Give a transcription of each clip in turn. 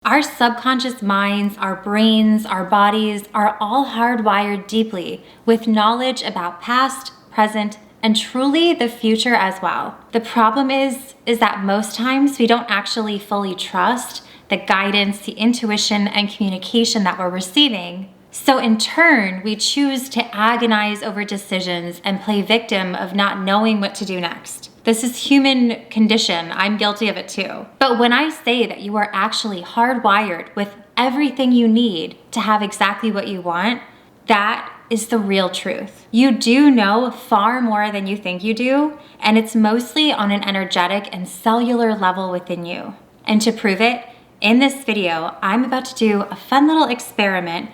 Our subconscious minds, our brains, our bodies are all hardwired deeply with knowledge about past, present, and truly the future as well. The problem is that most times we don't actually fully trust the guidance, the intuition, and communication that we're receiving. So in turn, we choose to agonize over decisions and play victim of not knowing what to do next. This is human condition. I'm guilty of it too. But when I say that you are actually hardwired with everything you need to have exactly what you want, that is the real truth. You do know far more than you think you do, and it's mostly on an energetic and cellular level within you. And to prove it, in this video, I'm about to do a fun little experiment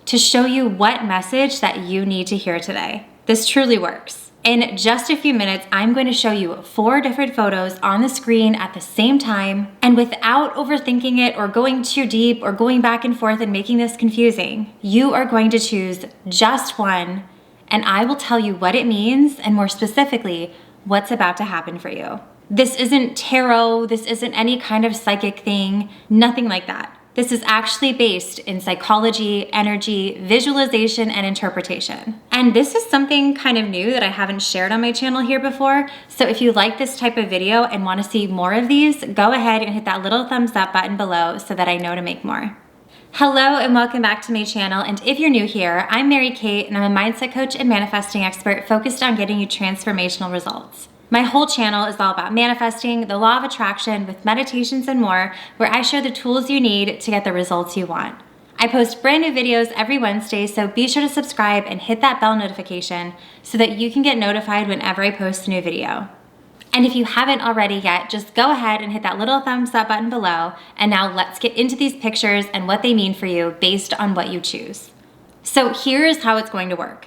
to show you what message that you need to hear today. This truly works. In just a few minutes, I'm going to show you 4 different photos on the screen at the same time, and without overthinking it or going too deep or going back and forth and making this confusing, you are going to choose just one, and I will tell you what it means and more specifically, what's about to happen for you. This isn't tarot, this isn't any kind of psychic thing, nothing like that. This is actually based in psychology, energy, visualization, and interpretation. And this is something kind of new that I haven't shared on my channel here before. So if you like this type of video and want to see more of these, go ahead and hit that little thumbs up button below so that I know to make more. Hello and welcome back to my channel. And if you're new here, I'm Mary Kate and I'm a mindset coach and manifesting expert focused on getting you transformational results. My whole channel is all about manifesting, the law of attraction with meditations and more, where I share the tools you need to get the results you want. I post brand new videos every Wednesday, so be sure to subscribe and hit that bell notification so that you can get notified whenever I post a new video. And if you haven't already yet, just go ahead and hit that little thumbs up button below. And now let's get into these pictures and what they mean for you based on what you choose. So here's how it's going to work.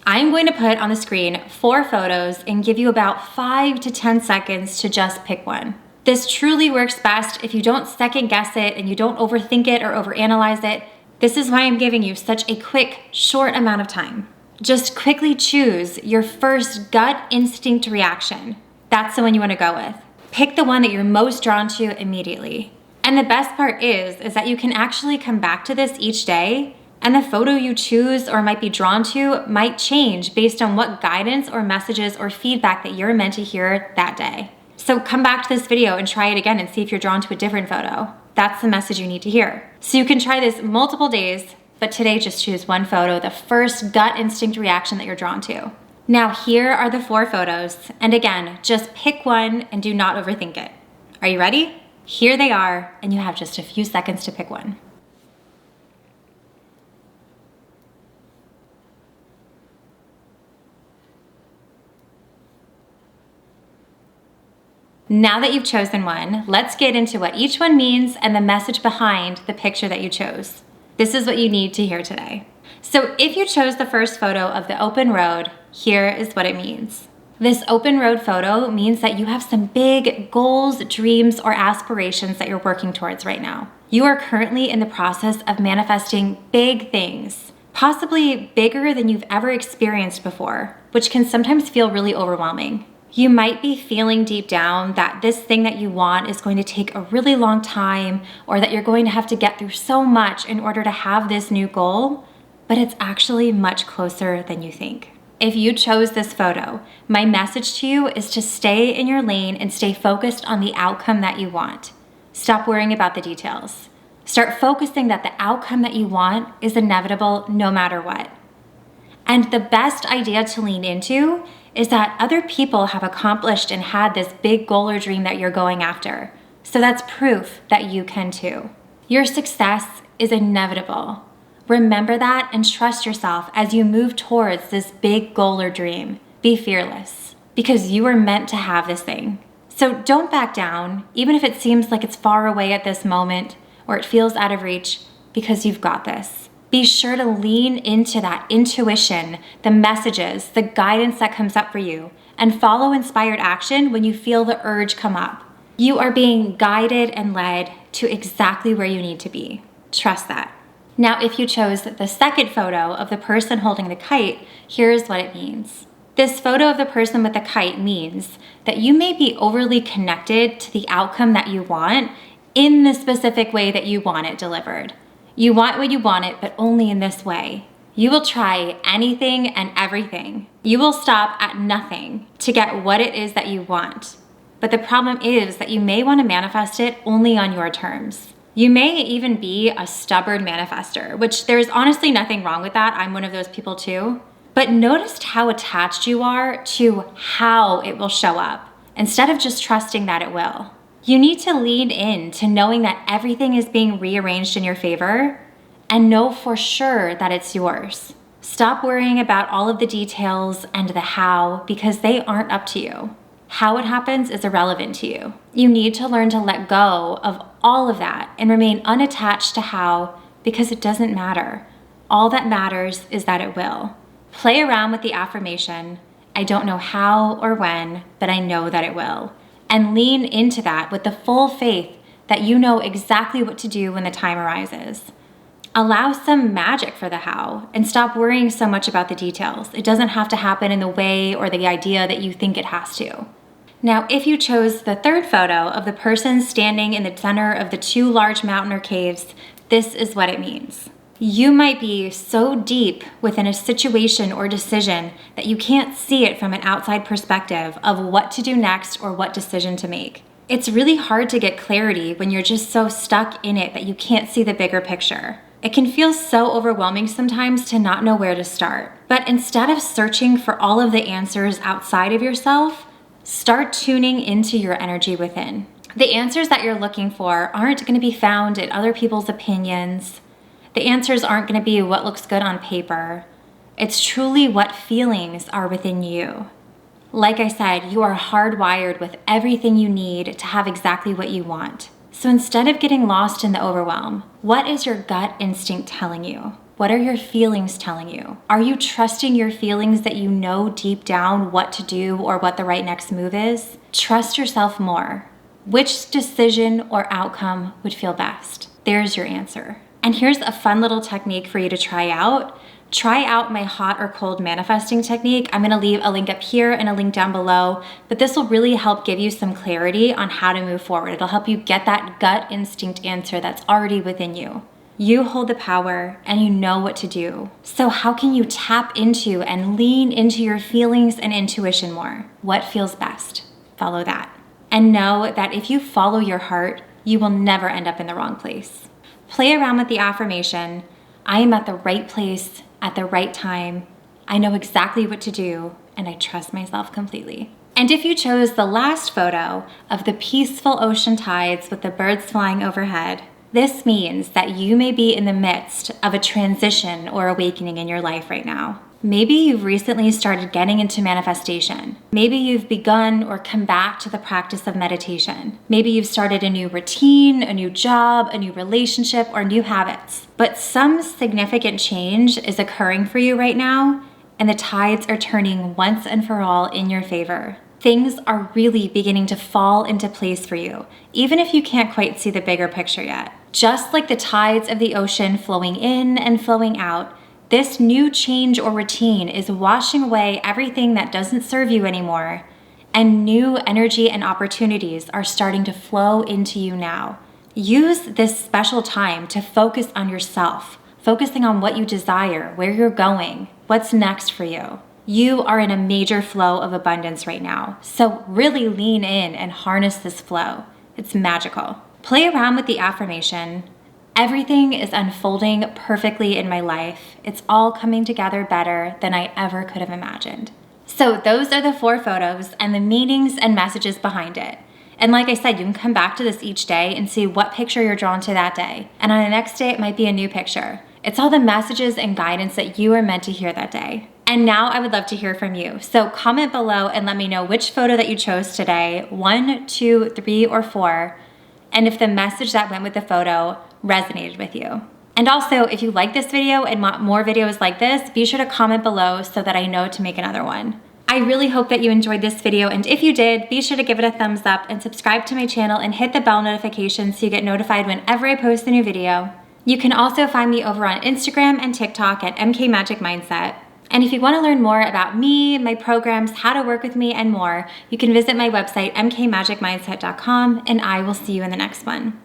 I'm going to put on the screen 4 photos and give you about 5 to 10 seconds to just pick one. This truly works best if you don't second guess it and you don't overthink it or overanalyze it. This is why I'm giving you such a quick, short amount of time. Just quickly choose your first gut instinct reaction. That's the one you want to go with. Pick the one that you're most drawn to immediately. And the best part is that you can actually come back to this each day, and the photo you choose or might be drawn to might change based on what guidance or messages or feedback that you're meant to hear that day. So come back to this video and try it again and see if you're drawn to a different photo. That's the message you need to hear. So you can try this multiple days, but today just choose one photo, the first gut instinct reaction that you're drawn to. Now here are the 4 photos. And again, just pick one and do not overthink it. Are you ready? Here they are, and you have just a few seconds to pick one. Now that you've chosen one, let's get into what each one means and the message behind the picture that you chose. This is what you need to hear today. So if you chose the first photo of the open road, here is what it means. This open road photo means that you have some big goals, dreams, or aspirations that you're working towards right now. You are currently in the process of manifesting big things, possibly bigger than you've ever experienced before, which can sometimes feel really overwhelming. You might be feeling deep down that this thing that you want is going to take a really long time, or that you're going to have to get through so much in order to have this new goal, but it's actually much closer than you think. If you chose this photo, my message to you is to stay in your lane and stay focused on the outcome that you want. Stop worrying about the details. Start focusing that the outcome that you want is inevitable no matter what. And the best idea to lean into is that other people have accomplished and had this big goal or dream that you're going after. So that's proof that you can too. Your success is inevitable. Remember that and trust yourself as you move towards this big goal or dream. Be fearless, because you are meant to have this thing. So don't back down, even if it seems like it's far away at this moment or it feels out of reach, because you've got this. Be sure to lean into that intuition, the messages, the guidance that comes up for you, and follow inspired action when you feel the urge come up. You are being guided and led to exactly where you need to be. Trust that. Now, if you chose the second photo of the person holding the kite, here's what it means. This photo of the person with the kite means that you may be overly connected to the outcome that you want in the specific way that you want it delivered. You want what you want it, but only in this way. You will try anything and everything. You will stop at nothing to get what it is that you want. But the problem is that you may want to manifest it only on your terms. You may even be a stubborn manifester, which there's honestly nothing wrong with that. I'm one of those people too. But notice how attached you are to how it will show up instead of just trusting that it will. You need to lean in to knowing that everything is being rearranged in your favor and know for sure that it's yours. Stop worrying about all of the details and the how because they aren't up to you. How it happens is irrelevant to you. You need to learn to let go of all of that and remain unattached to how because it doesn't matter. All that matters is that it will. Play around with the affirmation, I don't know how or when, but I know that it will. And lean into that with the full faith that you know exactly what to do when the time arises. Allow some magic for the how and stop worrying so much about the details. It doesn't have to happen in the way or the idea that you think it has to. Now, if you chose the third photo of the person standing in the center of the two large mountain or caves, this is what it means. You might be so deep within a situation or decision that you can't see it from an outside perspective of what to do next or what decision to make. It's really hard to get clarity when you're just so stuck in it that you can't see the bigger picture. It can feel so overwhelming sometimes to not know where to start. But instead of searching for all of the answers outside of yourself, start tuning into your energy within. The answers that you're looking for aren't going to be found in other people's opinions. The answers aren't going to be what looks good on paper. It's truly what feelings are within you. Like I said, you are hardwired with everything you need to have exactly what you want. So instead of getting lost in the overwhelm, what is your gut instinct telling you? What are your feelings telling you? Are you trusting your feelings that you know deep down what to do or what the right next move is? Trust yourself more. Which decision or outcome would feel best? There's your answer. And here's a fun little technique for you to try out. Try out my hot or cold manifesting technique. I'm gonna leave a link up here and a link down below, but this will really help give you some clarity on how to move forward. It'll help you get that gut instinct answer that's already within you. You hold the power and you know what to do. So how can you tap into and lean into your feelings and intuition more? What feels best? Follow that. And know that if you follow your heart, you will never end up in the wrong place. Play around with the affirmation, I am at the right place at the right time. I know exactly what to do and I trust myself completely. And if you chose the last photo of the peaceful ocean tides with the birds flying overhead, this means that you may be in the midst of a transition or awakening in your life right now. Maybe you've recently started getting into manifestation. Maybe you've begun or come back to the practice of meditation. Maybe you've started a new routine, a new job, a new relationship, or new habits. But some significant change is occurring for you right now, and the tides are turning once and for all in your favor. Things are really beginning to fall into place for you, even if you can't quite see the bigger picture yet. Just like the tides of the ocean flowing in and flowing out, this new change or routine is washing away everything that doesn't serve you anymore, and new energy and opportunities are starting to flow into you now. Use this special time to focus on yourself, focusing on what you desire, where you're going, what's next for you. You are in a major flow of abundance right now, so really lean in and harness this flow. It's magical. Play around with the affirmation, everything is unfolding perfectly in my life. It's all coming together better than I ever could have imagined. So those are the 4 photos and the meanings and messages behind it. And like I said, you can come back to this each day and see what picture you're drawn to that day. And on the next day, it might be a new picture. It's all the messages and guidance that you are meant to hear that day. And now I would love to hear from you. So comment below and let me know which photo that you chose today, 1, 2, 3, or 4, and if the message that went with the photo resonated with you. And also, if you like this video and want more videos like this, be sure to comment below so that I know to make another one. I really hope that you enjoyed this video, and if you did, be sure to give it a thumbs up and subscribe to my channel and hit the bell notification so you get notified whenever I post a new video. You can also find me over on Instagram and TikTok at MK Magic Mindset. And if you want to learn more about me, my programs, how to work with me, and more, you can visit my website, mkmagicmindset.com, and I will see you in the next one.